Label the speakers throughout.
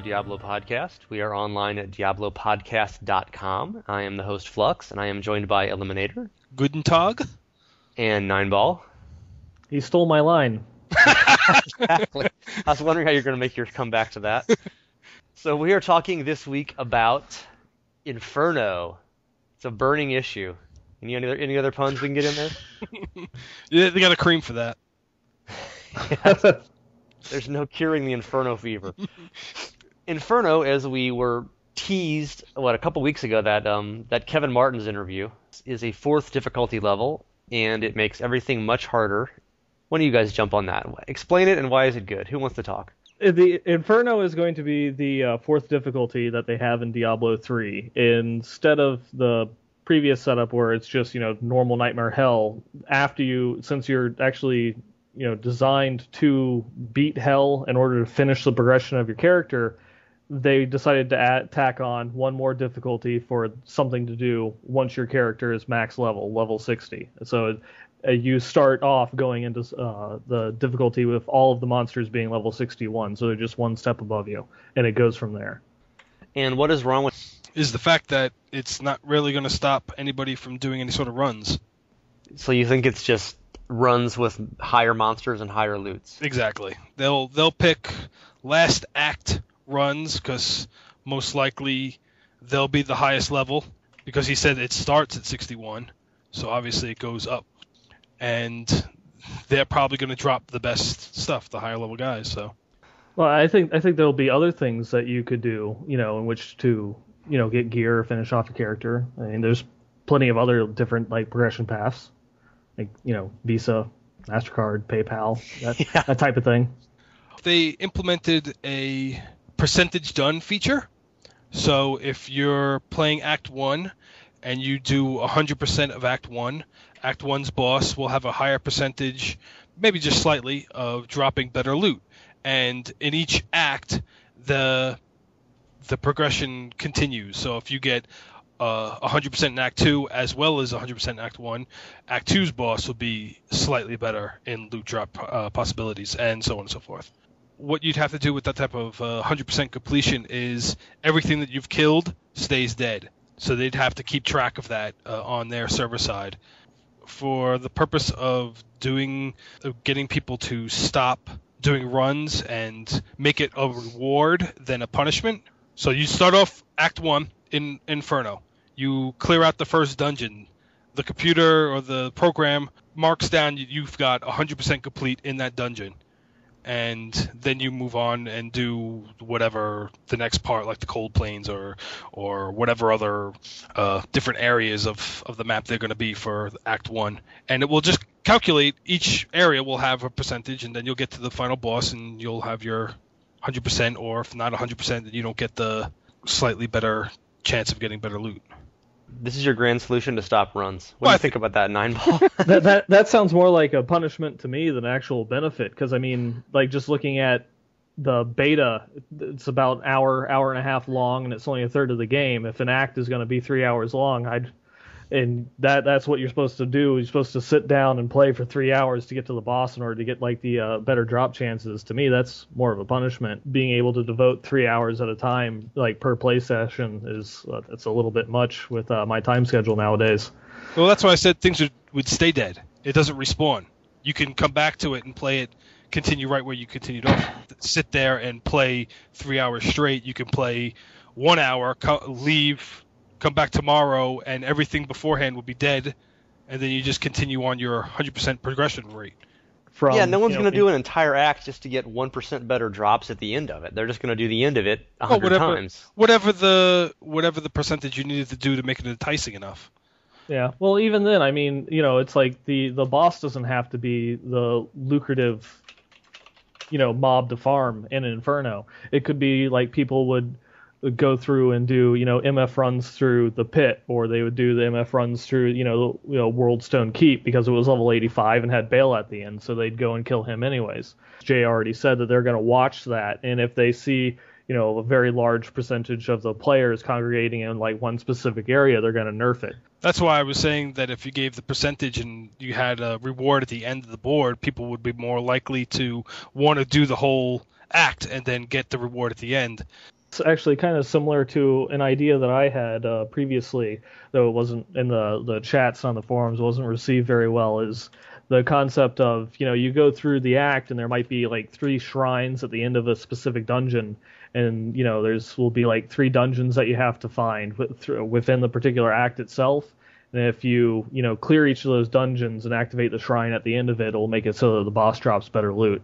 Speaker 1: Diablo Podcast. We are online at diablopodcast.com. I am the host, Flux, and I am joined by Eliminator.
Speaker 2: Guten Tag.
Speaker 1: And Neinball.
Speaker 3: He stole my line.
Speaker 1: Exactly. I was wondering how you're going to make your comeback to that. So we are talking this week about Inferno. It's a burning issue. Any other puns we can get in there?
Speaker 2: Yeah, they got a cream for that.
Speaker 1: Yes. There's no curing the Inferno fever. Inferno, as we were teased, a couple weeks ago, that Kevin Martin's interview, is a 4th difficulty level, and it makes everything much harder. When do you guys jump on that? Explain it, and why is it good? Who wants to talk?
Speaker 3: The Inferno is going to be the 4th difficulty that they have in Diablo 3. Instead of the previous setup where it's just, normal Nightmare Hell, since you're actually designed to beat hell in order to finish the progression of your character, they decided to tack on one more difficulty for something to do once your character is max level 60. So you start off going into the difficulty with all of the monsters being level 61, so they're just one step above you, and it goes from there.
Speaker 1: And what is wrong with
Speaker 2: is the fact that it's not really going to stop anybody from doing any sort of runs.
Speaker 1: So you think it's just runs with higher monsters and higher loots?
Speaker 2: Exactly. They'll pick last act runs because most likely they'll be the highest level, because he said it starts at 61, so obviously it goes up, and they're probably going to drop the best stuff, the higher level guys. So,
Speaker 3: well, I think there'll be other things that you could do, in which to get gear or finish off your character. I mean, there's plenty of other different progression paths. Visa, MasterCard, PayPal, that type of thing.
Speaker 2: They implemented a percentage done feature. So if you're playing Act 1 and you do 100% of Act 1, Act 1's boss will have a higher percentage, maybe just slightly, of dropping better loot. And in each act, the progression continues. So if you get 100% in Act 2 as well as 100% in Act 1, Act 2's boss will be slightly better in loot drop possibilities, and so on and so forth. What you'd have to do with that type of 100% completion is everything that you've killed stays dead. So they'd have to keep track of that on their server side. For the purpose of getting people to stop doing runs and make it a reward than a punishment. So you start off Act 1 in Inferno. You clear out the first dungeon. The computer or the program marks down you've got 100% complete in that dungeon. And then you move on and do whatever the next part, like the Cold Plains or whatever other different areas of the map they're going to be for Act 1. And it will just calculate, each area will have a percentage, and then you'll get to the final boss and you'll have your 100%, or if not 100%, then you don't get the slightly better chance of getting better loot.
Speaker 1: This is your grand solution to stop runs. What do you think about that, Neinball?
Speaker 3: that sounds more like a punishment to me than actual benefit, because just looking at the beta, it's about an hour and a half long, and it's only a third of the game. If an act is going to be 3 hours long, that's what you're supposed to do. You're supposed to sit down and play for 3 hours to get to the boss in order to get the better drop chances. To me, that's more of a punishment. Being able to devote 3 hours at a time, per play session, it's a little bit much with my time schedule nowadays.
Speaker 2: Well, that's why I said things would stay dead. It doesn't respawn. You can come back to it and play it, continue right where you continued off. Sit there and play 3 hours straight. You can play 1 hour, leave, come back tomorrow, and everything beforehand will be dead, and then you just continue on your 100% progression rate.
Speaker 1: No one's going to do an entire act just to get 1% better drops at the end of it. They're just going to do the end of it 100 times.
Speaker 2: Whatever the percentage you needed to do to make it enticing enough.
Speaker 3: Yeah, well, even then, it's like the boss doesn't have to be the lucrative, mob to farm in Inferno. It could be like people would go through and do, MF runs through the pit, or they would do the MF runs through, Worldstone Keep, because it was level 85 and had Bale at the end, so they'd go and kill him anyways. Jay already said that they're going to watch that, and if they see, a very large percentage of the players congregating in one specific area, they're going to nerf it.
Speaker 2: That's why I was saying that if you gave the percentage and you had a reward at the end of the board, people would be more likely to want to do the whole act and then get the reward at the end.
Speaker 3: It's actually kind of similar to an idea that I had previously, though it wasn't in the chats on the forums, wasn't received very well, is the concept of, you go through the act and there might be like 3 shrines at the end of a specific dungeon, and, will be like 3 dungeons that you have to find within the particular act itself. And if you, clear each of those dungeons and activate the shrine at the end of it, it'll make it so that the boss drops better loot,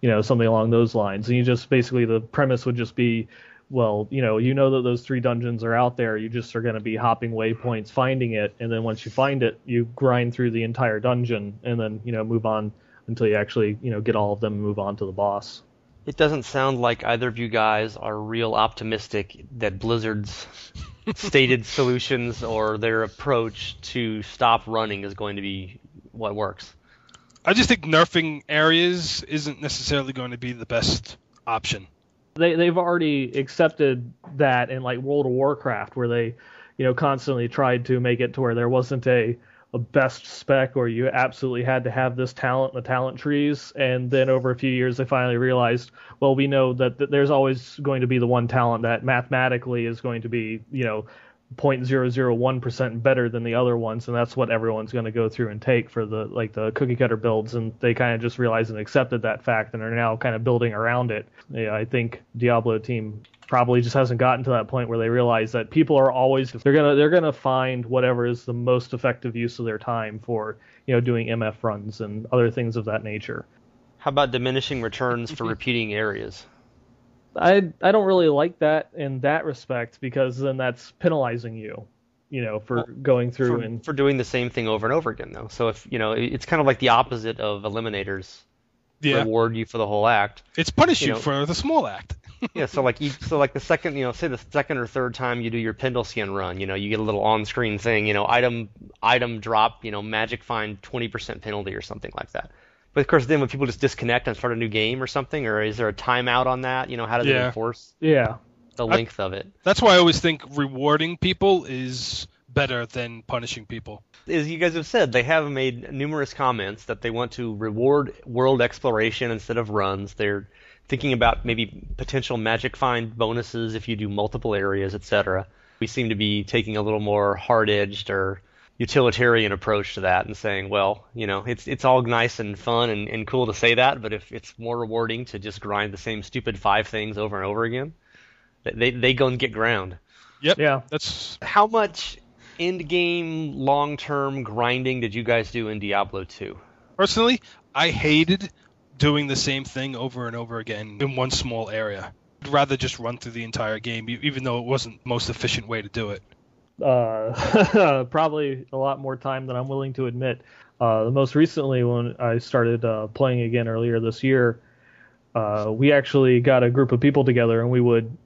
Speaker 3: something along those lines. And you just basically, the premise would just be, well, that those 3 dungeons are out there. You just are going to be hopping waypoints, finding it, and then once you find it, you grind through the entire dungeon, and then move on until you actually get all of them and move on to the boss.
Speaker 1: It doesn't sound like either of you guys are real optimistic that Blizzard's stated solutions or their approach to stop running is going to be what works.
Speaker 2: I just think nerfing areas isn't necessarily going to be the best option.
Speaker 3: They've already accepted that in like World of Warcraft, where they, constantly tried to make it to where there wasn't a best spec or you absolutely had to have this talent in the talent trees. And then over a few years, they finally realized, well, we know that there's always going to be the one talent that mathematically is going to be, 0.001% better than the other ones, and that's what everyone's going to go through and take for the cookie cutter builds. And they kind of just realized and accepted that fact and are now kind of building around it. Yeah, I think Diablo team probably just hasn't gotten to that point where they realize that people are always they're gonna find whatever is the most effective use of their time for doing MF runs and other things of that nature.
Speaker 1: How about diminishing returns for repeating areas?
Speaker 3: I don't really like that in that respect, because then that's penalizing you, for going through
Speaker 1: for doing the same thing over and over again, though. So if it's kind of like the opposite of Eliminators.
Speaker 2: Yeah.
Speaker 1: Reward you for the whole act.
Speaker 2: It's punish you for the small act.
Speaker 1: Yeah, so like the second, say the second or third time you do your Pendle Skin run, you get a little on-screen thing, item drop, magic find 20% penalty or something like that. But of course, then when people just disconnect and start a new game or something, or is there a timeout on that? How does it enforce the length of it?
Speaker 2: That's why I always think rewarding people is better than punishing people.
Speaker 1: As you guys have said, they have made numerous comments that they want to reward world exploration instead of runs. They're thinking about maybe potential magic find bonuses if you do multiple areas, etc. We seem to be taking a little more hard-edged or utilitarian approach to that and saying, well, it's all nice and fun and cool to say that, but if it's more rewarding to just grind the same stupid 5 things over and over again, they go and get ground.
Speaker 2: Yep.
Speaker 3: Yeah.
Speaker 2: That's
Speaker 1: how much endgame long-term grinding did you guys do in Diablo 2?
Speaker 2: Personally, I hated doing the same thing over and over again in one small area. I'd rather just run through the entire game, even though it wasn't the most efficient way to do it.
Speaker 3: Probably a lot more time than I'm willing to admit. The most recently, when I started playing again earlier this year, we actually got a group of people together and we would,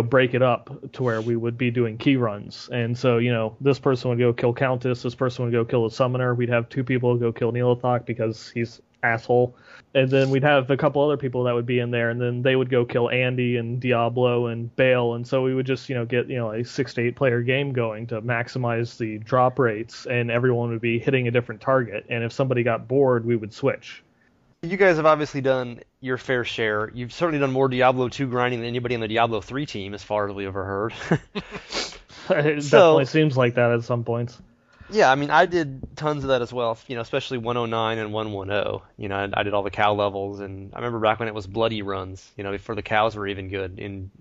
Speaker 3: break it up to where we would be doing key runs. And so, this person would go kill Countess, this person would go kill the Summoner. We'd have 2 people go kill Neelathok because he's asshole. And then we'd have a couple other people that would be in there, and then they would go kill Andy and Diablo and Bale. And so we would just, get, a 6 to 8 player game going to maximize the drop rates, and everyone would be hitting a different target. And if somebody got bored, we would switch.
Speaker 1: You guys have obviously done your fair share. You've certainly done more Diablo 2 grinding than anybody on the Diablo 3 team, as far as we ever heard.
Speaker 3: It definitely seems like that at some points.
Speaker 1: Yeah, I mean, I did tons of that as well, especially 109 and 110. I did all the cow levels, and I remember back when it was bloody runs, before the cows were even good in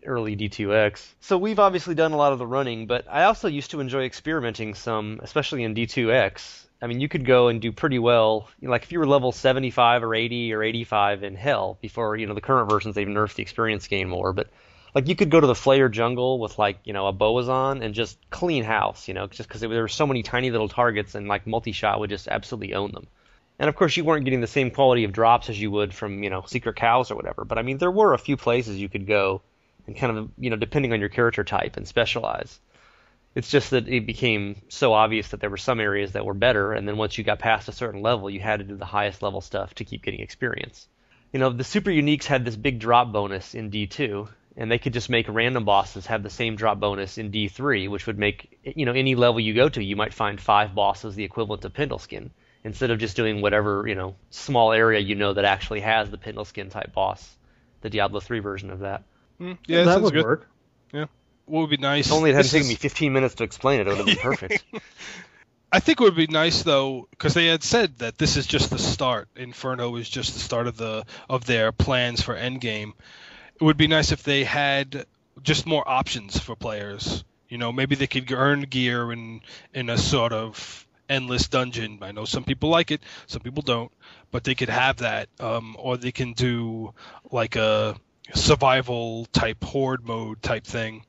Speaker 1: early D2X. So we've obviously done a lot of the running, but I also used to enjoy experimenting some, especially in D2X. I mean, you could go and do pretty well, like if you were level 75 or 80 or 85 in Hell, before, the current versions, they've nerfed the experience gain more, but like you could go to the Flayer jungle with like, a Boazon and just clean house, just because there were so many tiny little targets and like multi-shot would just absolutely own them. And of course you weren't getting the same quality of drops as you would from, secret cows or whatever, but I mean there were a few places you could go and kind of, depending on your character type and specialize. It's just that it became so obvious that there were some areas that were better, and then once you got past a certain level, you had to do the highest level stuff to keep getting experience. The super uniques had this big drop bonus in D2, and they could just make random bosses have the same drop bonus in D3, which would make, any level you go to, you might find 5 bosses the equivalent of Pendleskin, instead of just doing whatever, small area that actually has the Pendleskin type boss the Diablo 3 version of that.
Speaker 2: Yeah,
Speaker 3: that would
Speaker 2: good.
Speaker 3: work.
Speaker 2: Yeah. What would be nice?
Speaker 1: If only it hadn't taken me 15 minutes to explain it, it would have been perfect.
Speaker 2: I think it would be nice though, because they had said that this is just the start. Inferno is just the start of their plans for Endgame. It would be nice if they had just more options for players. You know, maybe they could earn gear in a sort of endless dungeon. I know some people like it, some people don't, but they could have that, or they can do like a survival type horde mode type thing.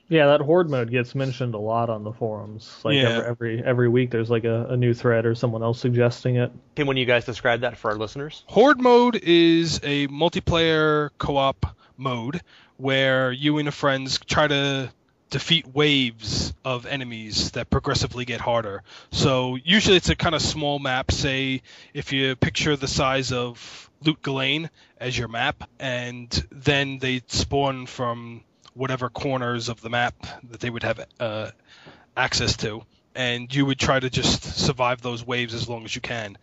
Speaker 3: Yeah, that horde mode gets mentioned a lot on the forums. Like every week, there's like a new thread or someone else suggesting it.
Speaker 1: Can one of you guys describe that for our listeners?
Speaker 2: Horde mode is a multiplayer co-op mode where you and your friends try to defeat waves of enemies that progressively get harder. So usually it's a kind of small map. Say if you picture the size of Loot Ghislaine as your map, and then they spawn from whatever corners of the map that they would have access to, and you would try to just survive those waves as long as you can.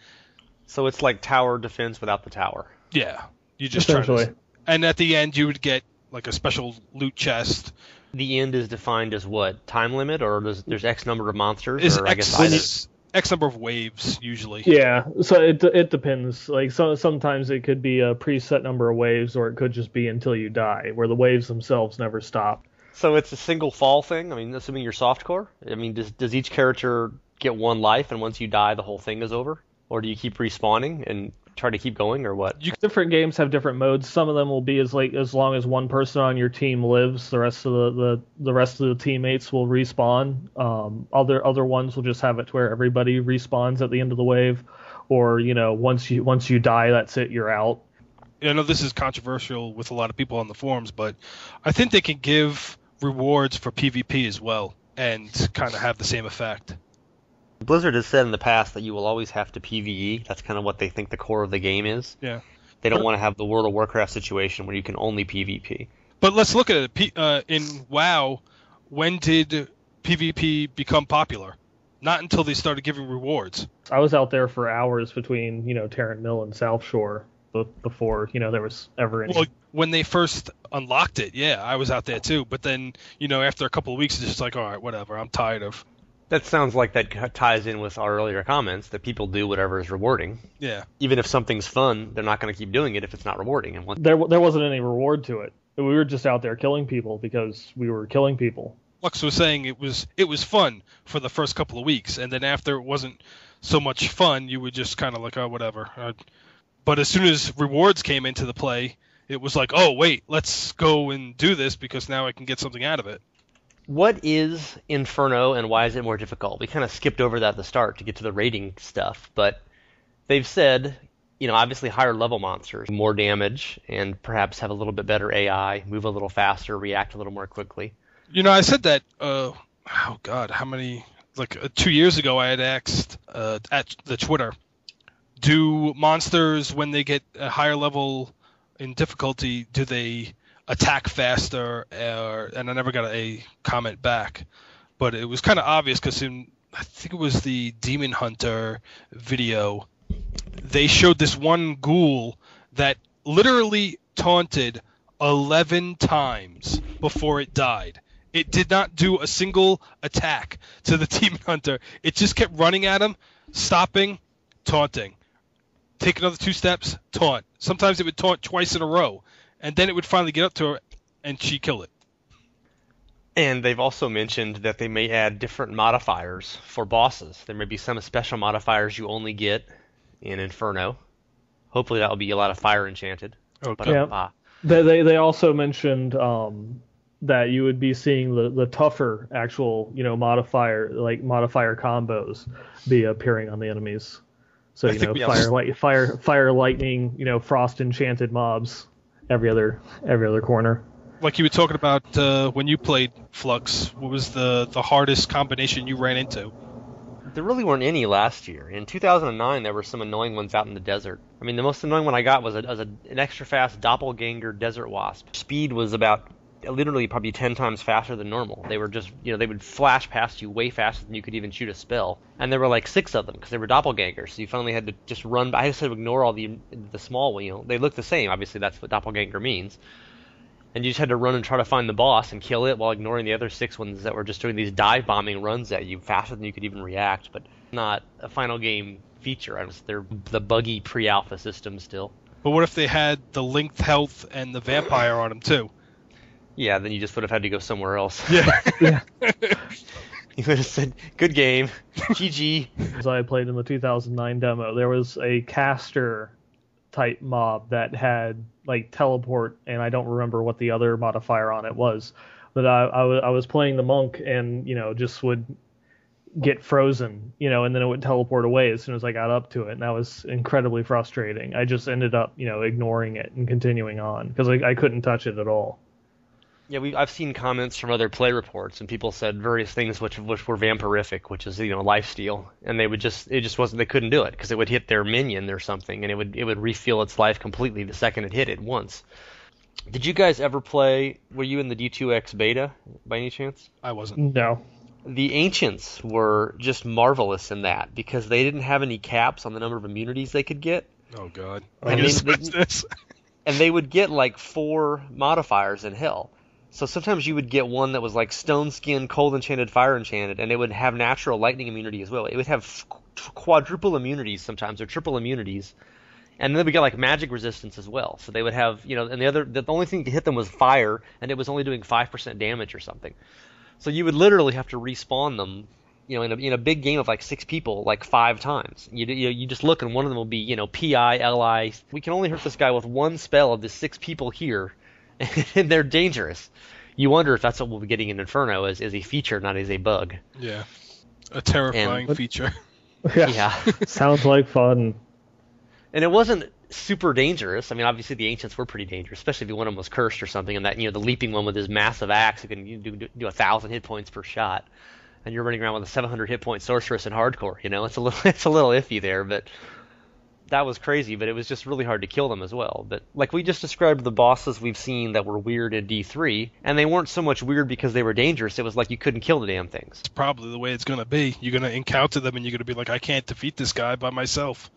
Speaker 1: So it's like tower defense without the tower.
Speaker 2: Yeah, you just try
Speaker 3: Essentially.
Speaker 2: to, and at the end you would get like a special loot chest.
Speaker 1: The end is defined as what? Time limit, or there's X number of monsters?
Speaker 2: Is
Speaker 1: or
Speaker 2: X number of waves usually.
Speaker 3: Yeah, so it depends. Like sometimes it could be a preset number of waves, or it could just be until you die, where the waves themselves never stop.
Speaker 1: So it's a single fall thing? I mean, assuming you're softcore? I mean, does each character get one life, and once you die, the whole thing is over? Or do you keep respawning and try to keep going, or what?
Speaker 3: Different games have different modes. Some of them will be as long as one person on your team lives, the rest of the rest of the teammates will respawn. Other ones will just have it to where everybody respawns at the end of the wave, or once you die, that's it, you're out.
Speaker 2: I know this is controversial with a lot of people on the forums, but I think they can give rewards for PvP as well and kind of have the same effect.
Speaker 1: Blizzard has said in the past that you will always have to PvE. That's kind of what they think the core of the game is.
Speaker 2: Yeah.
Speaker 1: They don't want to have the World of Warcraft situation where you can only PvP.
Speaker 2: But let's look at it. In WoW, when did PvP become popular? Not until they started giving rewards.
Speaker 3: I was out there for hours between Terran Mill and South Shore before there was ever any.
Speaker 2: Well, when they first unlocked it, yeah, I was out there too. But then after a couple of weeks, it's just like, all right, whatever. I'm tired of.
Speaker 1: That sounds like that ties in with our earlier comments that people do whatever is rewarding.
Speaker 2: Yeah.
Speaker 1: Even if something's fun, they're not going to keep doing it if it's not rewarding. And
Speaker 3: there wasn't any reward to it. We were just out there killing people because we were killing people.
Speaker 2: Flux was saying it was fun for the first couple of weeks, and then after it wasn't so much fun, you would just kind of like, oh, whatever. But as soon as rewards came into the play, it was like, oh, wait, let's go and do this because now I can get something out of it.
Speaker 1: What is Inferno and why is it more difficult? We kind of skipped over that at the start to get to the rating stuff, but they've said, obviously higher level monsters, more damage, and perhaps have a little bit better AI, move a little faster, react a little more quickly.
Speaker 2: I said that, how many, 2 years ago I had asked at the Twitter, do monsters, when they get a higher level in difficulty, do they attack faster, and I never got a comment back, but it was kind of obvious because I think it was the Demon Hunter video, they showed this one ghoul that literally taunted 11 times before it died. It did not do a single attack to the Demon Hunter. It just kept running at him, stopping, taunting. Take another 2 steps, taunt. Sometimes it would taunt twice in a row. And then it would finally get up to her, and she'd kill it.
Speaker 1: And they've also mentioned that they may add different modifiers for bosses. There may be some special modifiers you only get in Inferno. Hopefully that will be a lot of fire enchanted.
Speaker 2: Okay.
Speaker 3: Yeah. They also mentioned that you would be seeing the tougher actual modifier combos be appearing on the enemies. So fire, lightning, frost enchanted mobs. Every other corner.
Speaker 2: Like you were talking about when you played Flux, what was the hardest combination you ran into?
Speaker 1: There really weren't any last year. In 2009, there were some annoying ones out in the desert. I mean, the most annoying one I got was an extra fast doppelganger desert wasp. Speed was about literally probably 10 times faster than normal. They were just, they would flash past you way faster than you could even shoot a spell. And there were like 6 of them because they were doppelgangers. So you finally had to just run. I just had to ignore all the small one. They look the same. Obviously, that's what doppelganger means. And you just had to run and try to find the boss and kill it while ignoring the other 6 ones that were just doing these dive bombing runs at you faster than you could even react. But not a final game feature. They're the buggy pre-alpha system still.
Speaker 2: But what if they had the linked health and the vampire on them too?
Speaker 1: Yeah, then you just would have had to go somewhere else.
Speaker 2: Yeah.
Speaker 1: You would have said, good game, GG.
Speaker 3: As I played in the 2009 demo, there was a caster type mob that had like teleport, and I don't remember what the other modifier on it was. But I was playing the monk and, just would get frozen, and then it would teleport away as soon as I got up to it, and that was incredibly frustrating. I just ended up, ignoring it and continuing on because I couldn't touch it at all.
Speaker 1: Yeah, I've seen comments from other play reports, and people said various things which were vampirific, which is lifesteal, and it just wasn't, they couldn't do it because it would hit their minion or something, and it would refill its life completely the second it hit it once. Did you guys ever play? Were you in the D2X beta by any chance?
Speaker 2: I wasn't.
Speaker 3: No.
Speaker 1: The Ancients were just marvelous in that because they didn't have any caps on the number of immunities they could get.
Speaker 2: Oh God!
Speaker 1: And they would get like 4 modifiers in hell. So sometimes you would get one that was like Stone Skin, Cold Enchanted, Fire Enchanted, and it would have natural lightning immunity as well. It would have quadruple immunities sometimes, or triple immunities. And then they would get like magic resistance as well. So they would have, and the only thing to hit them was fire, and it was only doing 5% damage or something. So you would literally have to respawn them, in a big game of like 6 people, like 5 times. You just look, and one of them will be, PI, LI. We can only hurt this guy with one spell of the 6 people here, and they're dangerous. You wonder if that's what we'll be getting in Inferno as a feature, not as a bug.
Speaker 2: Yeah, a terrifying feature.
Speaker 1: Yeah.
Speaker 3: Sounds like fun.
Speaker 1: And it wasn't super dangerous. I mean, obviously the Ancients were pretty dangerous, especially if one of them was cursed or something, and that, the leaping one with his massive axe who can do 1,000 hit points per shot, and you're running around with a 700 hit point sorceress in hardcore. It's a little iffy there, but that was crazy. But it was just really hard to kill them as well. But like we just described the bosses we've seen that were weird in D3, and they weren't so much weird because they were dangerous. It was like you couldn't kill the damn things.
Speaker 2: It's probably the way it's going to be. You're going to encounter them, and you're going to be like, I can't defeat this guy by myself.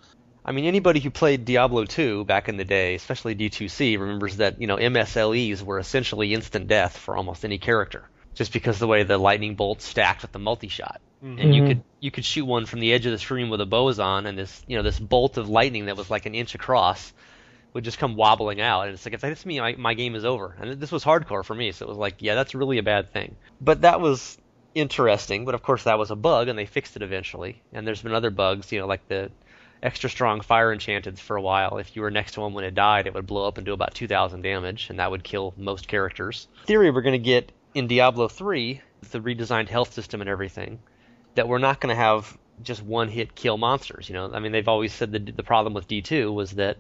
Speaker 1: I mean, anybody who played Diablo 2 back in the day, especially D2C, remembers that, MSLEs were essentially instant death for almost any character, just because of the way the lightning bolts stacked with the multi-shot. Mm-hmm. And you could shoot one from the edge of the stream with a boson, and this bolt of lightning that was like an inch across would just come wobbling out. And it's like, if that hits me, my game is over. And this was hardcore for me, so it was like, yeah, that's really a bad thing. But that was interesting, but of course that was a bug, and they fixed it eventually. And there's been other bugs, like the extra strong fire enchanteds for a while. If you were next to one when it died, it would blow up and do about 2,000 damage, and that would kill most characters. In theory, we're going to get in Diablo 3, with the redesigned health system and everything, that we're not going to have just one-hit kill monsters. I mean, they've always said that the problem with D2 was that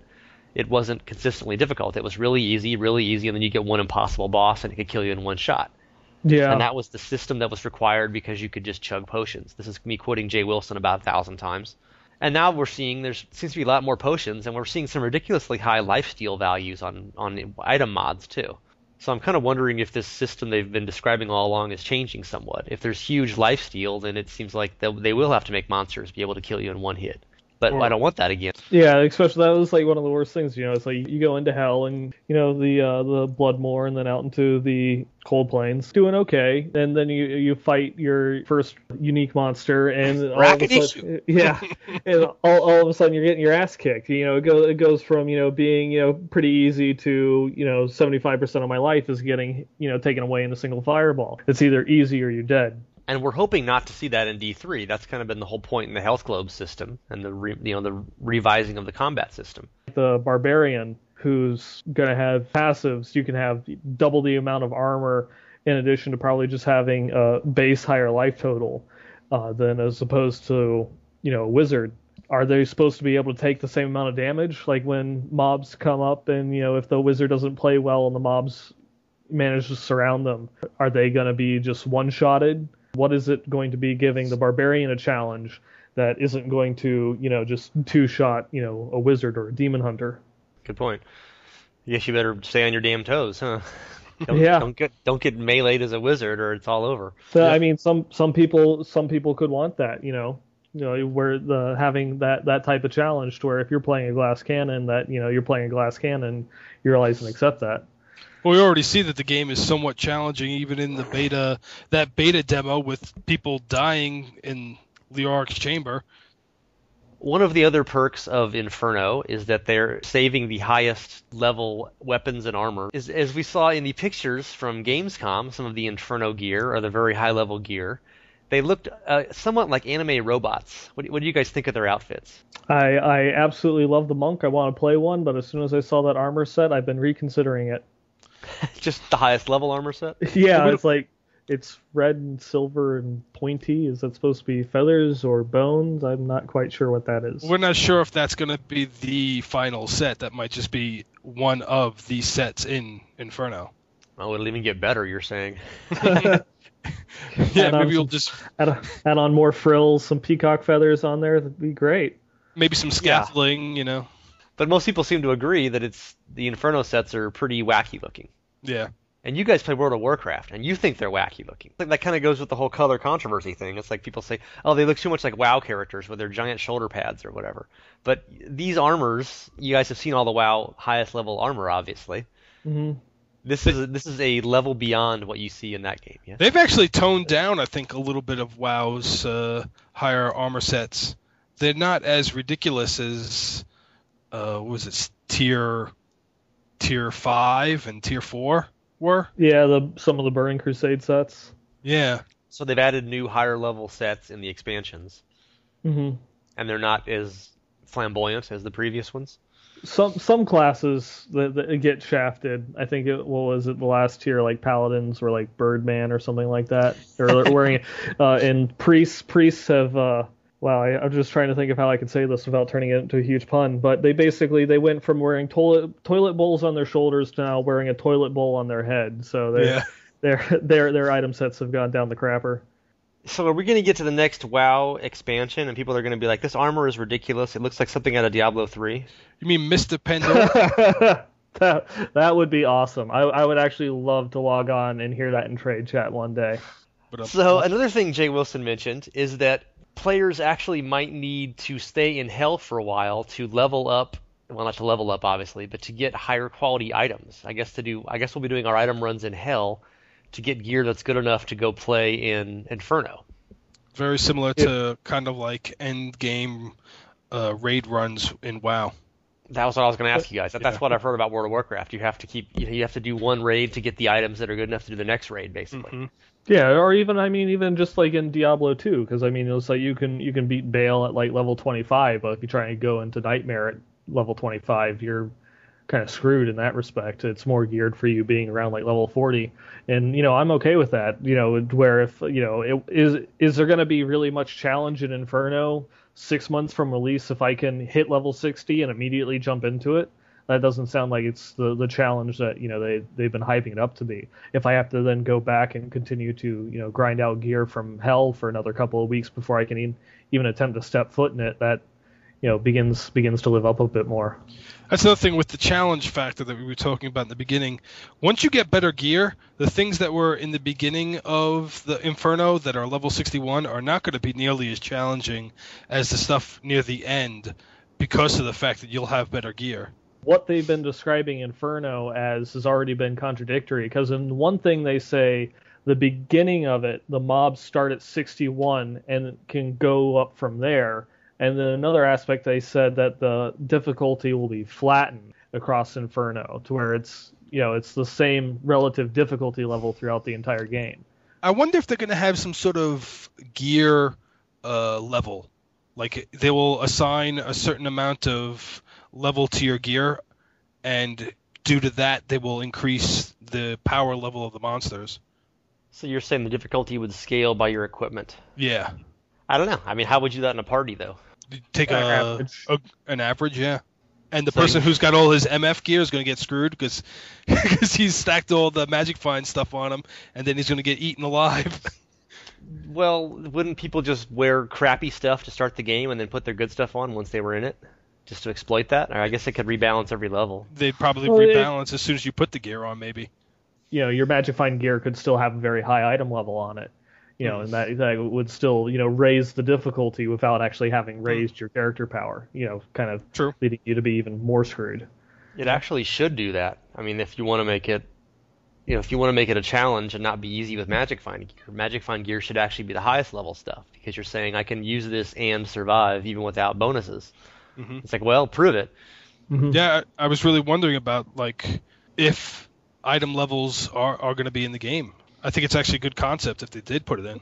Speaker 1: it wasn't consistently difficult. It was really easy, and then you get one impossible boss, and it could kill you in one shot.
Speaker 3: Yeah.
Speaker 1: And that was the system that was required because you could just chug potions. This is me quoting Jay Wilson about 1,000 times. And now we're seeing there seems to be a lot more potions, and we're seeing some ridiculously high lifesteal values on item mods too. So I'm kind of wondering if this system they've been describing all along is changing somewhat. If there's huge lifesteal, then it seems like they will have to make monsters be able to kill you in one hit. But I don't want that again.
Speaker 3: Yeah, especially that was like one of the worst things. It's like you go into hell and the Bloodmoor and then out into the Cold Plains, doing okay, and then you fight your first unique monster, and all of a sudden, and all of a sudden you're getting your ass kicked. It goes from being pretty easy to 75% of my life is getting taken away in a single fireball. It's either easy or you're dead.
Speaker 1: And we're hoping not to see that in D3. That's kind of been the whole point in the health globe system and the revising of the combat system.
Speaker 3: The barbarian who's going to have passives, you can have double the amount of armor in addition to probably just having a base higher life total than as opposed to a wizard. Are they supposed to be able to take the same amount of damage? Like when mobs come up and if the wizard doesn't play well and the mobs manage to surround them, are they going to be just one-shotted? What is it going to be giving the barbarian a challenge that isn't going to, just two-shot, a wizard or a demon hunter?
Speaker 1: Good point. I guess you better stay on your damn toes, huh?
Speaker 3: Yeah.
Speaker 1: Don't get meleeed as a wizard, or it's all over.
Speaker 3: So, I mean, some people could want that, where having that type of challenge to where if you're playing a glass cannon, that you're playing a glass cannon, you realize and accept that.
Speaker 2: Well, we already see that the game is somewhat challenging, even in the beta demo with people dying in Leoric's chamber.
Speaker 1: One of the other perks of Inferno is that they're saving the highest level weapons and armor. As we saw in the pictures from Gamescom, some of the Inferno gear, or the very high level gear, they looked somewhat like anime robots. What do you guys think of their outfits?
Speaker 3: I absolutely love the monk. I want to play one, but as soon as I saw that armor set, I've been reconsidering it.
Speaker 1: Just the highest level armor set?
Speaker 3: Yeah, it's red and silver and pointy. Is that supposed to be feathers or bones? I'm not quite sure what that is.
Speaker 2: We're not sure if that's going to be the final set. That might just be one of the sets in Inferno.
Speaker 1: Oh, it'll even get better, you're saying.
Speaker 2: Yeah, maybe you'll just
Speaker 3: add on more frills, some peacock feathers on there. That'd be great.
Speaker 2: Maybe some scaffolding,
Speaker 1: But most people seem to agree that the Inferno sets are pretty wacky looking.
Speaker 2: Yeah.
Speaker 1: And you guys play World of Warcraft, and you think they're wacky looking. That kind of goes with the whole color controversy thing. It's like people say, oh, they look too much like WoW characters with their giant shoulder pads or whatever. But these armors, you guys have seen all the WoW highest level armor, obviously.
Speaker 3: Mm-hmm.
Speaker 1: This is a level beyond what you see in that game. Yeah?
Speaker 2: They've actually toned down, I think, a little bit of WoW's higher armor sets. They're not as ridiculous as tier 5 and tier 4 were.
Speaker 3: Yeah, some of the Burning Crusade sets.
Speaker 2: Yeah.
Speaker 1: So they've added new higher level sets in the expansions.
Speaker 3: Mm-hmm.
Speaker 1: And they're not as flamboyant as the previous ones.
Speaker 3: Some classes that get shafted. I think the last tier, like paladins were like Birdman or something like that, or wearing and priests have I'm just trying to think of how I can say this without turning it into a huge pun, but they went from wearing toilet bowls on their shoulders to now wearing a toilet bowl on their head. So their item sets have gone down the crapper.
Speaker 1: So are we going to get to the next WoW expansion, and people are going to be like, this armor is ridiculous. It looks like something out of Diablo 3.
Speaker 2: You mean Mr. Pendle?
Speaker 3: That would be awesome. I would actually love to log on and hear that in trade chat one day.
Speaker 1: So another thing Jay Wilson mentioned is that players actually might need to stay in Hell for a while to level up. Well, not to level up, obviously, but to get higher quality items. I guess we'll be doing our item runs in Hell to get gear that's good enough to go play in Inferno.
Speaker 2: Very similar to kind of like Endgame raid runs in WoW.
Speaker 1: That was what I was going to ask you guys. That's what I've heard about World of Warcraft. You have to do one raid to get the items that are good enough to do the next raid, basically.
Speaker 2: Mm-hmm.
Speaker 3: Yeah, or even just like in Diablo 2, because it's like you can beat Baal at like level 25, but if you try and go into Nightmare at level 25, you're kind of screwed in that respect. It's more geared for you being around like level 40, and I'm okay with that. Where if is there going to be really much challenge in Inferno 6 months from release if I can hit level 60 and immediately jump into it? That doesn't sound like it's the challenge that they've been hyping it up to be. If I have to then go back and continue to grind out gear from Hell for another couple of weeks before I can even attempt to step foot in it, that begins to live up a bit more.
Speaker 2: That's another thing with the challenge factor that we were talking about in the beginning. Once you get better gear, the things that were in the beginning of the Inferno that are level 61 are not going to be nearly as challenging as the stuff near the end because of the fact that you'll have better gear.
Speaker 3: What they've been describing Inferno as has already been contradictory, because in one thing they say the beginning of it, the mobs start at 61 and can go up from there. And then another aspect, they said that the difficulty will be flattened across Inferno to where it's the same relative difficulty level throughout the entire game.
Speaker 2: I wonder if they're going to have some sort of gear level. Like they will assign a certain amount of level to your gear, and due to that, they will increase the power level of the monsters.
Speaker 1: So you're saying the difficulty would scale by your equipment?
Speaker 2: Yeah.
Speaker 1: I don't know. I mean, how would you do that in a party, though?
Speaker 2: Take an average, yeah. And the person who's got all his MF gear is going to get screwed because he's stacked all the Magic Find stuff on him, and then he's going to get eaten alive.
Speaker 1: Well, wouldn't people just wear crappy stuff to start the game and then put their good stuff on once they were in it? Just to exploit that? Or I guess it could rebalance every level.
Speaker 2: They'd probably rebalance as soon as you put the gear on, maybe.
Speaker 3: your Magic Find gear could still have a very high item level on it. And that would still, raise the difficulty without actually having raised your character power, kind of
Speaker 2: True.
Speaker 3: leading you to be even more screwed.
Speaker 1: It actually should do that. I mean, if you want to make it, a challenge and not be easy with Magic Find gear, Magic Find gear should actually be the highest level stuff because you're saying I can use this and survive even without bonuses.
Speaker 2: Mm-hmm.
Speaker 1: It's like, well, prove it.
Speaker 3: Mm-hmm.
Speaker 2: Yeah, I was really wondering about if item levels are going to be in the game. I think it's actually a good concept if they did put it in.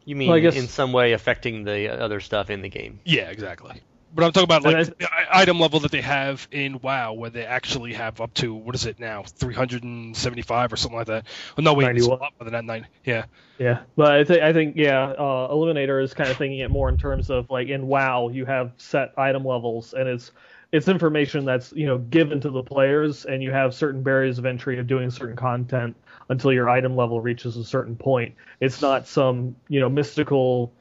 Speaker 1: You mean in some way affecting the other stuff in the game?
Speaker 2: Yeah, exactly. But I'm talking about the item level that they have in WoW, where they actually have up to, what is it now, 375 or something like that. Well, no, wait, it's a lot more than that. 9. Yeah.
Speaker 3: Yeah, but I think Eliminator is kind of thinking it more in terms of in WoW you have set item levels, and it's information that's given to the players, and you have certain barriers of entry of doing certain content until your item level reaches a certain point. It's not some mystical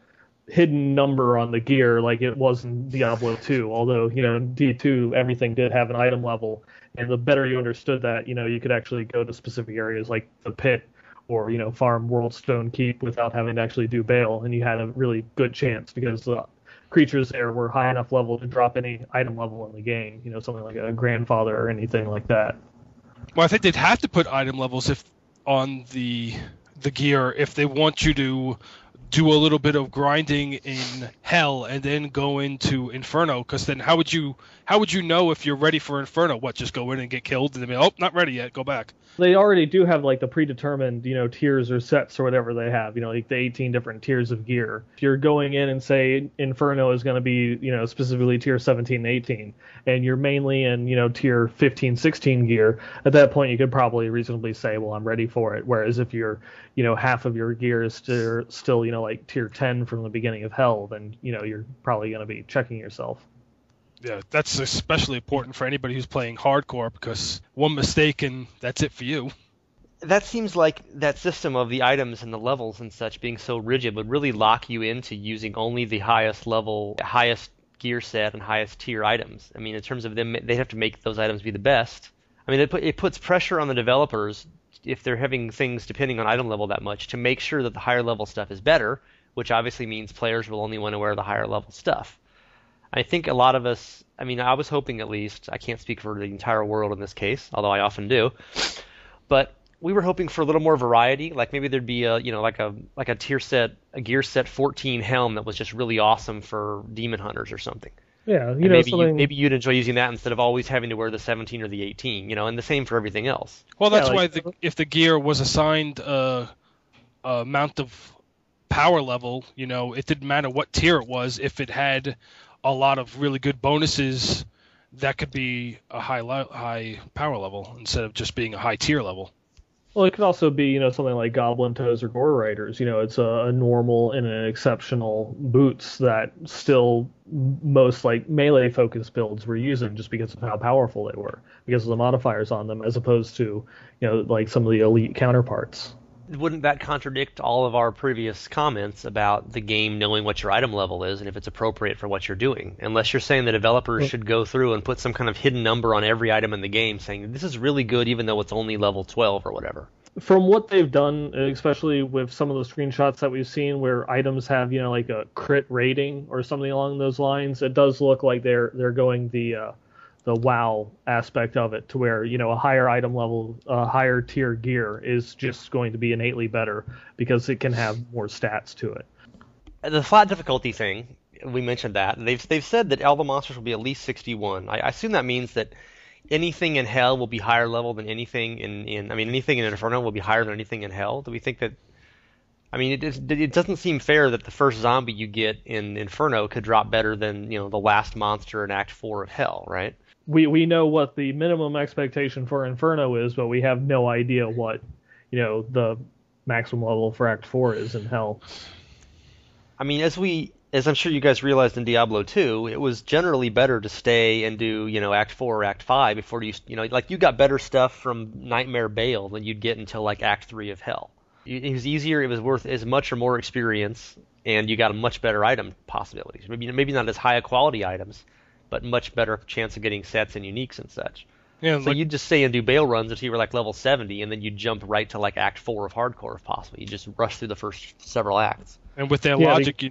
Speaker 3: hidden number on the gear like it was in Diablo 2, although in D2 everything did have an item level, and the better you understood that, you could actually go to specific areas like the pit or farm Worldstone Keep without having to actually do bail, and you had a really good chance because the creatures there were high enough level to drop any item level in the game, something like a grandfather or anything like that.
Speaker 2: Well, I think they'd have to put item levels on the gear if they want you to do a little bit of grinding in Hell and then go into Inferno, because then how would you know if you're ready for Inferno? What, just go in and get killed and then be, oh, not ready yet, go back?
Speaker 3: They already do have the predetermined tiers or sets or whatever they have, like the 18 different tiers of gear. If you're going in and say Inferno is going to be specifically tier 17 and 18, and you're mainly in tier 15 16 gear, at that point you could probably reasonably say, well, I'm ready for it. Whereas if you're half of your gear is still like tier 10 from the beginning of Hell, then you're probably going to be checking yourself.
Speaker 2: Yeah, that's especially important for anybody who's playing hardcore, because one mistake and that's it for you.
Speaker 1: That seems like that system of the items and the levels and such being so rigid would really lock you into using only the highest level, highest gear set and highest tier items. I mean, in terms of them, they have to make those items be the best. I mean, it puts pressure on the developers if they're having things depending on item level that much to make sure that the higher level stuff is better, which obviously means players will only want to wear the higher level stuff. I think a lot of us, I mean, I was hoping at least, I can't speak for the entire world in this case, although I often do, but we were hoping for a little more variety, like maybe there'd be a tier set, a gear set 14 helm that was just really awesome for demon hunters or something.
Speaker 3: Yeah,
Speaker 1: maybe you'd enjoy using that instead of always having to wear the 17 or the 18, and the same for everything else.
Speaker 2: Well, that's why if the gear was assigned a amount of power level, it didn't matter what tier it was. If it had a lot of really good bonuses, that could be a high power level instead of just being a high tier level.
Speaker 3: Well, it could also be, something like Goblin Toes or Gore Riders. It's a normal and an exceptional boots that still most melee focused builds were using just because of how powerful they were, because of the modifiers on them, as opposed to, some of the elite counterparts.
Speaker 1: Wouldn't that contradict all of our previous comments about the game knowing what your item level is and if it's appropriate for what you're doing? Unless you're saying the developers should go through and put some kind of hidden number on every item in the game saying this is really good even though it's only level 12 or whatever.
Speaker 3: From what they've done, especially with some of the screenshots that we've seen where items have, like a crit rating or something along those lines, it does look like they're going the WoW aspect of it, to where a higher item level, higher tier gear is just going to be innately better because it can have more stats to it.
Speaker 1: The flat difficulty thing, we mentioned that. They've said that all the monsters will be at least 61. I assume that means that anything in Hell will be higher level than anything anything in Inferno will be higher than anything in Hell. Do we think that? I mean, it doesn't seem fair that the first zombie you get in Inferno could drop better than the last monster in Act 4 of Hell, right?
Speaker 3: We know what the minimum expectation for Inferno is, but we have no idea what the maximum level for Act 4 is in Hell.
Speaker 1: I mean, as I'm sure you guys realized in Diablo 2, it was generally better to stay and do Act 4 or Act 5 before you you got better stuff from Nightmare Bale than you'd get until Act 3 of Hell. It was easier, it was worth as much or more experience, and you got a much better item possibilities. Maybe not as high a quality items, but much better chance of getting sets and uniques and such.
Speaker 2: Yeah,
Speaker 1: So you'd just stay and do bail runs until you were like level 70, and then you'd jump right to like Act 4 of Hardcore if possible. You just rush through the first several acts.
Speaker 2: and with their logic,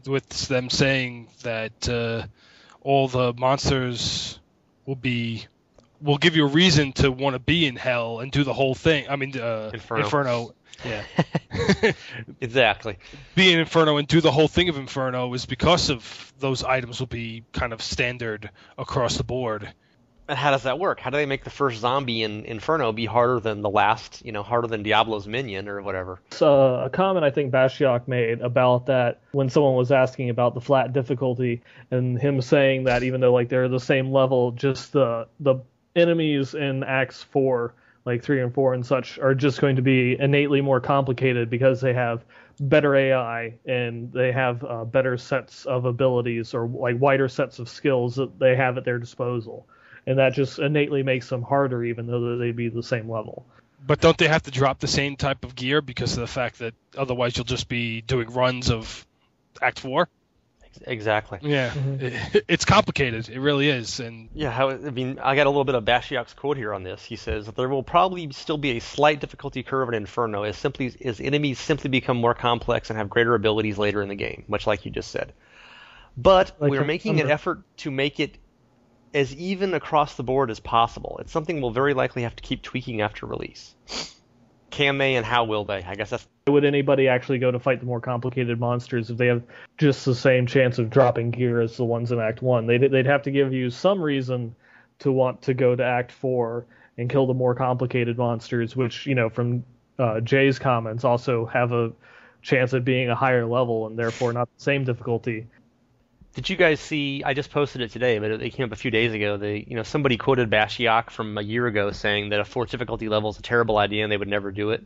Speaker 2: with them saying that all the monsters will give you a reason to want to be in hell and do the whole thing. I mean, Inferno. Yeah.
Speaker 1: Exactly.
Speaker 2: Be in Inferno and do the whole thing of Inferno is because of those items will be kind of standard across the board.
Speaker 1: And how does that work? How do they make the first zombie in Inferno be harder than the last, harder than Diablo's minion or whatever?
Speaker 3: It's a comment I think Bashiok made about that when someone was asking about the flat difficulty, and him saying that even though like they're the same level, just the enemies in Acts 4, like 3 and 4 and such, are just going to be innately more complicated because they have better AI and they have better sets of abilities or like wider sets of skills that they have at their disposal. And that just innately makes them harder, even though they'd be the same level.
Speaker 2: But don't they have to drop the same type of gear because of the fact that otherwise you'll just be doing runs of Act 4?
Speaker 1: Exactly.
Speaker 2: Yeah, it's complicated. It really is. And
Speaker 1: yeah, I got a little bit of Bashiok's quote here on this. He says, there will probably still be a slight difficulty curve in Inferno as enemies simply become more complex and have greater abilities later in the game, much like you just said. But we're making an effort to make it as even across the board as possible. It's something we'll very likely have to keep tweaking after release. Can they, and how will they? I guess that's...
Speaker 3: Would anybody actually go to fight the more complicated monsters if they have just the same chance of dropping gear as the ones in Act 1? They'd have to give you some reason to want to go to Act 4 and kill the more complicated monsters, which, from Jay's comments, also have a chance of being a higher level and therefore not the same difficulty.
Speaker 1: Did you guys see? I just posted it today, but it came up a few days ago. Somebody quoted Bashiok from a year ago saying that a 4th difficulty level is a terrible idea and they would never do it.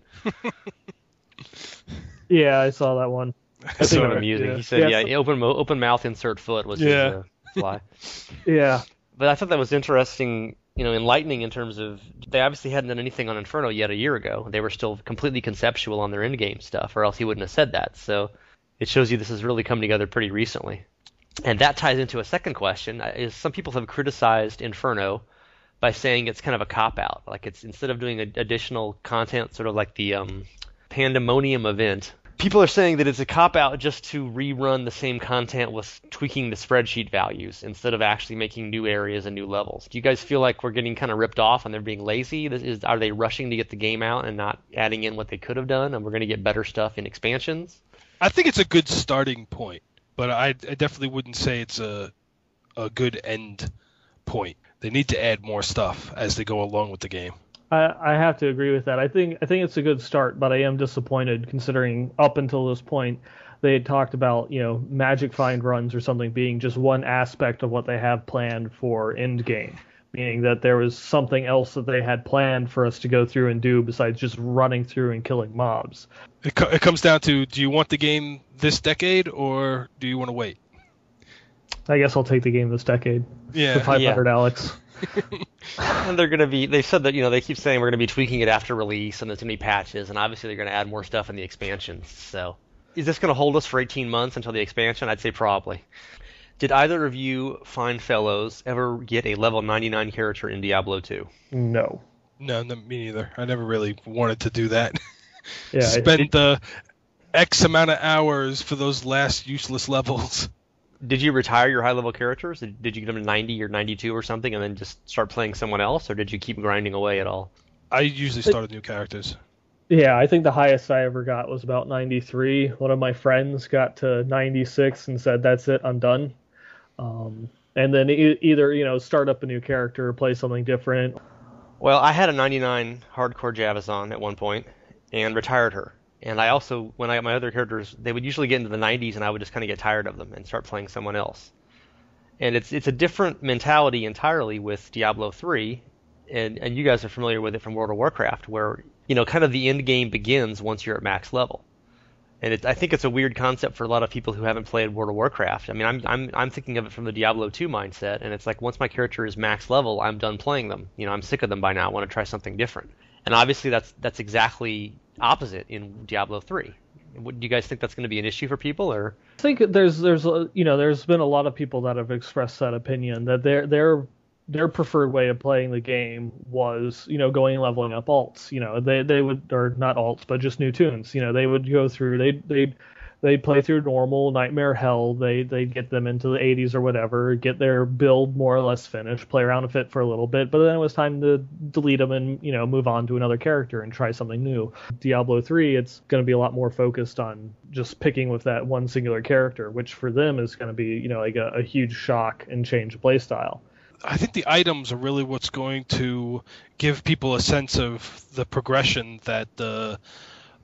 Speaker 3: Yeah, I saw that one.
Speaker 1: That's sort of amusing. Yeah. He said, open mouth, insert foot was his fly.
Speaker 3: Yeah.
Speaker 1: But I thought that was interesting, enlightening in terms of they obviously hadn't done anything on Inferno yet a year ago. They were still completely conceptual on their endgame stuff, or else he wouldn't have said that. So it shows you this has really come together pretty recently. And that ties into a second question. Is some people have criticized Inferno by saying it's kind of a cop-out. Like it's instead of doing additional content, sort of like the Pandemonium event, people are saying that it's a cop-out just to rerun the same content with tweaking the spreadsheet values instead of actually making new areas and new levels. Do you guys feel like we're getting kind of ripped off and they're being lazy? Are they rushing to get the game out and not adding in what they could have done, and we're going to get better stuff in expansions?
Speaker 2: I think it's a good starting point. But I definitely wouldn't say it's a good end point. They need to add more stuff as they go along with the game.
Speaker 3: I have to agree with that. I think it's a good start, but I am disappointed considering up until this point they had talked about magic find runs or something being just one aspect of what they have planned for Endgame, meaning that there was something else that they had planned for us to go through and do besides just running through and killing mobs.
Speaker 2: It comes down to, do you want the game this decade or do you want to wait?
Speaker 3: I guess I'll take the game this decade.
Speaker 2: Yeah.
Speaker 3: For 500 Alex.
Speaker 1: And they're going to be, they said that, they keep saying we're going to be tweaking it after release and there's going to be patches, and obviously they're going to add more stuff in the expansions. So is this going to hold us for 18 months until the expansion? I'd say probably. Did either of you fine fellows ever get a level 99 character in Diablo 2?
Speaker 3: No.
Speaker 2: No, me neither. I never really wanted to do that.
Speaker 3: Yeah,
Speaker 2: Spent the X amount of hours for those last useless levels.
Speaker 1: Did you retire your high-level characters? Did you get them to 90 or 92 or something and then just start playing someone else, or did you keep grinding away at all?
Speaker 2: I usually started new characters.
Speaker 3: Yeah, I think the highest I ever got was about 93. One of my friends got to 96 and said, that's it, I'm done. And then either, start up a new character or play something different.
Speaker 1: Well, I had a 99 hardcore Javazon at one point and retired her. And I also, when I got my other characters, they would usually get into the 90s and I would just kind of get tired of them and start playing someone else. And it's a different mentality entirely with Diablo 3, and you guys are familiar with it from World of Warcraft, where, kind of the end game begins once you're at max level. And I think it's a weird concept for a lot of people who haven't played World of Warcraft. I mean, I'm thinking of it from the Diablo 2 mindset, and it's like once my character is max level, I'm done playing them. I'm sick of them by now. I want to try something different. And obviously that's exactly opposite in Diablo 3. Do you guys think that's going to be an issue for people, or? I
Speaker 3: think there's been a lot of people that have expressed that opinion that they're their preferred way of playing the game was, going and leveling up alts. They would, or not alts, but just new tunes. They would go through, they'd play through normal Nightmare Hell. They'd get them into the 80s or whatever, get their build more or less finished, play around with it for a little bit, but then it was time to delete them and, move on to another character and try something new. Diablo 3, it's going to be a lot more focused on just picking with that one singular character, which for them is going to be, like a huge shock and change of playstyle.
Speaker 2: I think the items are really what's going to give people a sense of the progression that the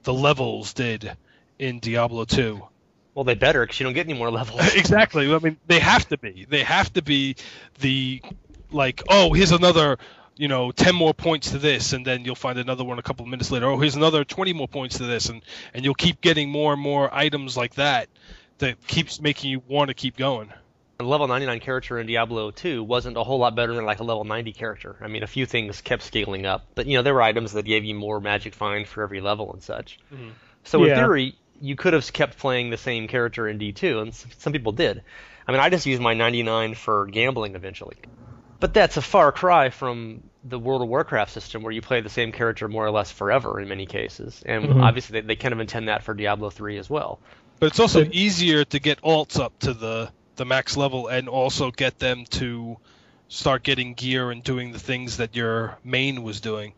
Speaker 2: levels did in Diablo 2.
Speaker 1: Well, they better, because you don't get any more levels.
Speaker 2: Exactly. I mean, they have to be. They have to be the, like, oh, here's another, 10 more points to this, and then you'll find another one a couple of minutes later. Oh, here's another 20 more points to this, and you'll keep getting more and more items like that keeps making you want to keep going.
Speaker 1: A level 99 character in Diablo 2 wasn't a whole lot better than like a level 90 character. I mean, a few things kept scaling up, but there were items that gave you more magic find for every level and such. Mm-hmm. So in theory, you could have kept playing the same character in D2, and some people did. I mean, I just used my 99 for gambling eventually. But that's a far cry from the World of Warcraft system where you play the same character more or less forever in many cases. And obviously they kind of intend that for Diablo 3 as well.
Speaker 2: But it's also easier to get alts up to the max level and also get them to start getting gear and doing the things that your main was doing.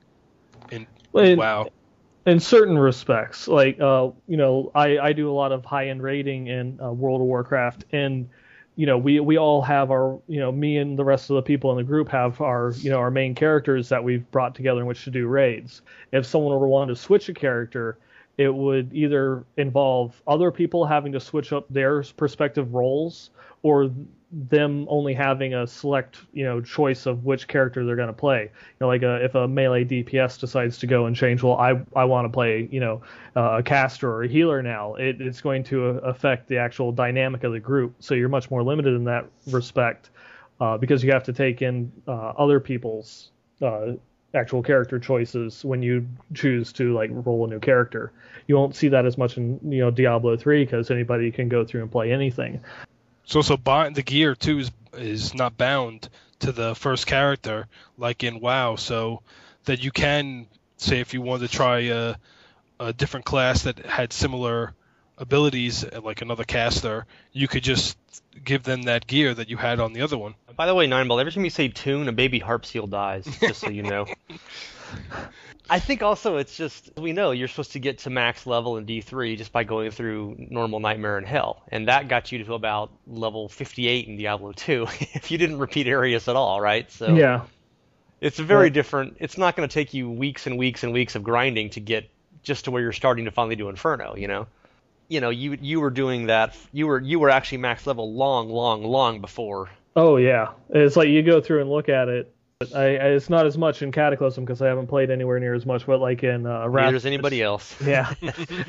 Speaker 2: WoW.
Speaker 3: In certain respects, like, I do a lot of high-end raiding in World of Warcraft, and, we all have our, me and the rest of the people in the group have our, our main characters that we've brought together in which to do raids. If someone ever wanted to switch a character, it would either involve other people having to switch up their respective roles, or them only having a select, choice of which character they're going to play. Like if a melee DPS decides to go and change, well, I want to play, a caster or a healer now. It's going to affect the actual dynamic of the group. So you're much more limited in that respect because you have to take in other people's actual character choices when you choose to like roll a new character. You won't see that as much in Diablo 3 because anybody can go through and play anything.
Speaker 2: So buying the gear too is not bound to the first character like in WoW, so that you can say if you wanted to try a different class that had similar abilities like another caster, you could just give them that gear that you had on the other one.
Speaker 1: By the way, Neinball, every time you say tune, a baby harp seal dies, just so you know. I think also it's just, we know you're supposed to get to max level in D3 just by going through normal Nightmare and Hell, and that got you to about level 58 in Diablo 2 if you didn't repeat areas at all, right? So
Speaker 3: yeah,
Speaker 1: it's very different. It's not going to take you weeks and weeks and weeks of grinding to get just to where you're starting to finally do Inferno, you were doing that. You were actually max level long before.
Speaker 3: Oh yeah, it's like you go through and look at it. It's not as much in Cataclysm because I haven't played anywhere near as much, but like in Wrath.
Speaker 1: Neither does anybody else.
Speaker 3: Yeah,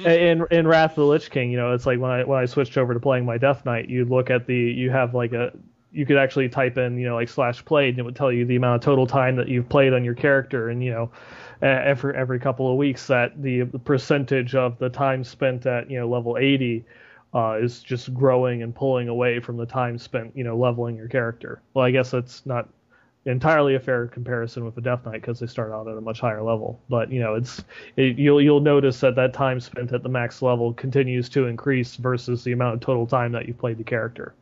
Speaker 3: in Wrath of the Lich King, it's like when I switched over to playing my Death Knight, you look at you could actually type in like /played and it would tell you the amount of total time that you've played on your character, and every couple of weeks that the percentage of the time spent at level 80 is just growing and pulling away from the time spent leveling your character. Well, I guess that's not entirely a fair comparison with the Death Knight because they start out at a much higher level, but you'll notice that time spent at the max level continues to increase versus the amount of total time that you've played the character.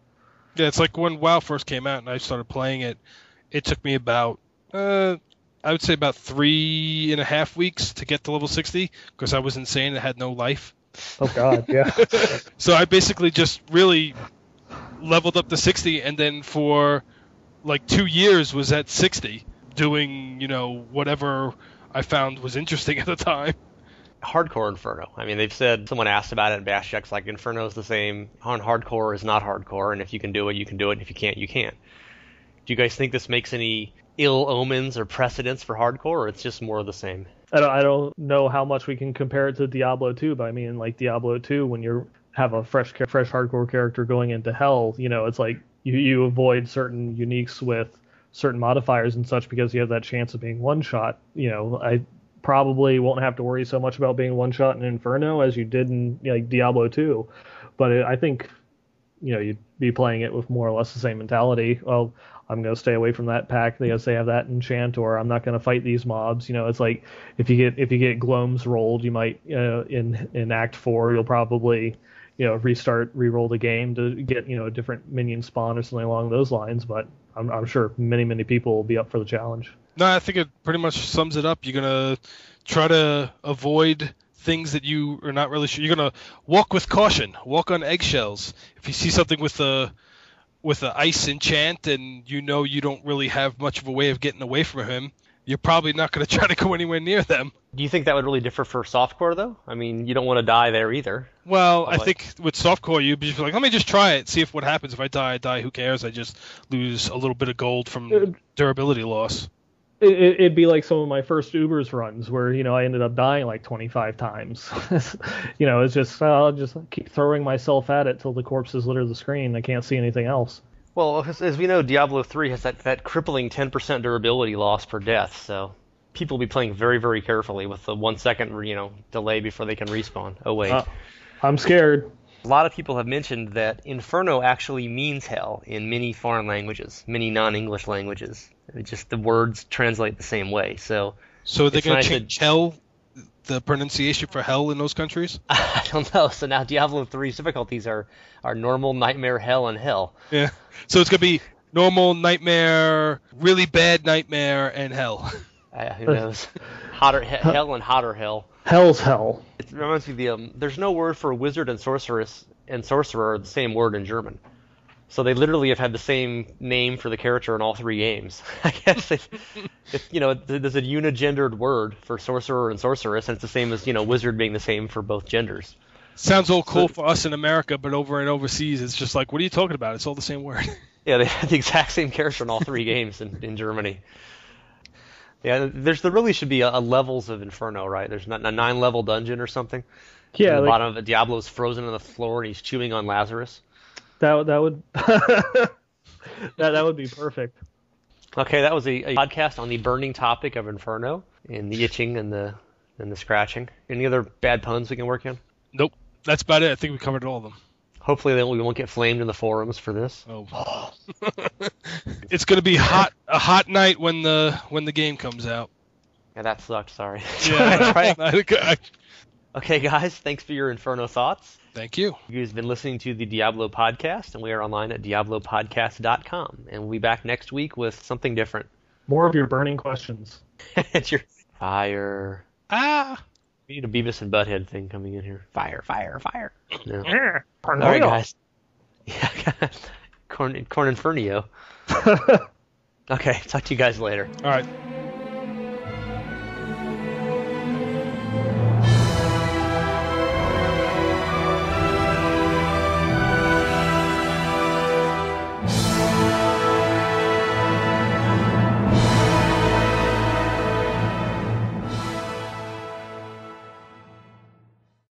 Speaker 2: Yeah, it's like when WoW first came out and I started playing it, it took me about I would say about 3.5 weeks to get to level 60 because I was insane and had no life.
Speaker 3: Oh god, yeah.
Speaker 2: So I basically just really leveled up to 60 and then for like 2 years was at 60 doing, whatever I found was interesting at the time.
Speaker 1: Hardcore Inferno. I mean, they've said, someone asked about it in Bash Checks, like Inferno is the same on hardcore is not hardcore, and if you can do it, you can do it, and if you can't, you can't. Do you guys think this makes any ill omens or precedents for hardcore, or it's just more of the same?
Speaker 3: I don't know how much we can compare it to Diablo 2, but I mean, like Diablo 2, when you have a fresh hardcore character going into hell, it's like you avoid certain uniques with certain modifiers and such because you have that chance of being one-shot. I probably won't have to worry so much about being one-shot in Inferno as you did in Diablo 2. But I think you'd be playing it with more or less the same mentality. Well, I'm going to stay away from that pack because they have that enchant, or I'm not going to fight these mobs. It's like if you get gloams rolled, you might in Act 4 you'll probably re-roll the game to get a different minion spawn or something along those lines. But I'm sure many people will be up for the challenge.
Speaker 2: No, I think it pretty much sums it up. You're gonna try to avoid things that you are not really sure. You're gonna walk with caution, walk on eggshells. If you see something with a ice enchant and you don't really have much of a way of getting away from him, you're probably not going to try to go anywhere near them.
Speaker 1: Do you think that would really differ for softcore, though? I mean, you don't want to die there either.
Speaker 2: Well, I think with softcore, you'd be like, let me just try it, see if what happens. If I die, I die. Who cares? I just lose a little bit of gold from durability loss.
Speaker 3: It'd be like some of my first Ubers runs where, I ended up dying like 25 times. It's just, I'll just keep throwing myself at it till the corpses litter the screen. I can't see anything else.
Speaker 1: Well, as we know, Diablo 3 has that crippling 10% durability loss per death, so people will be playing very, very carefully with the 1 second, delay before they can respawn. Oh, wait.
Speaker 3: I'm scared.
Speaker 1: A lot of people have mentioned that Inferno actually means hell in many foreign languages, many non-English languages. Just the words translate the same way. So
Speaker 2: they're going to change hell, the pronunciation for hell in those countries?
Speaker 1: I don't know. So now Diablo 3's difficulties are normal, nightmare, hell, and hell.
Speaker 2: Yeah. So it's going to be normal, nightmare, really bad nightmare, and hell.
Speaker 1: Who knows? Hell and hotter hell.
Speaker 3: Hell's hell.
Speaker 1: It reminds me of there's no word for wizard and sorceress and sorcerer are the same word in German. So they literally have had the same name for the character in all 3 games. I guess there's a unigendered word for sorcerer and sorceress, and it's the same as wizard being the same for both genders.
Speaker 2: Sounds all cool for us in America, but over and overseas, it's just like, what are you talking about? It's all the same word.
Speaker 1: Yeah, they had the exact same character in all 3 games in Germany. Yeah, there really should be a levels of Inferno, right? There's not a 9-level dungeon or something.
Speaker 3: Yeah,
Speaker 1: at the bottom of it, Diablo's frozen on the floor and he's chewing on Lazarus.
Speaker 3: That would that would be perfect.
Speaker 1: Okay, that was a podcast on the burning topic of Inferno and the itching and the scratching. Any other bad puns we can work in?
Speaker 2: Nope, that's about it. I think we covered all of them.
Speaker 1: Hopefully we won't get flamed in the forums for this.
Speaker 2: Oh. It's going to be a hot night when the game comes out.
Speaker 1: Yeah, that sucked. Sorry.
Speaker 2: Yeah.
Speaker 1: Right. Okay, guys. Thanks for your Inferno thoughts.
Speaker 2: Thank you.
Speaker 1: You guys have been listening to the Diablo Podcast, and we are online at diablopodcast.com. And we'll be back next week with something different.
Speaker 3: More of your burning questions.
Speaker 1: It's your fire. We need a Beavis and Butthead thing coming in here. Fire, fire, fire. No. All right, guys. Yeah, Corn Infernio. Okay, talk to you guys later.
Speaker 2: All right.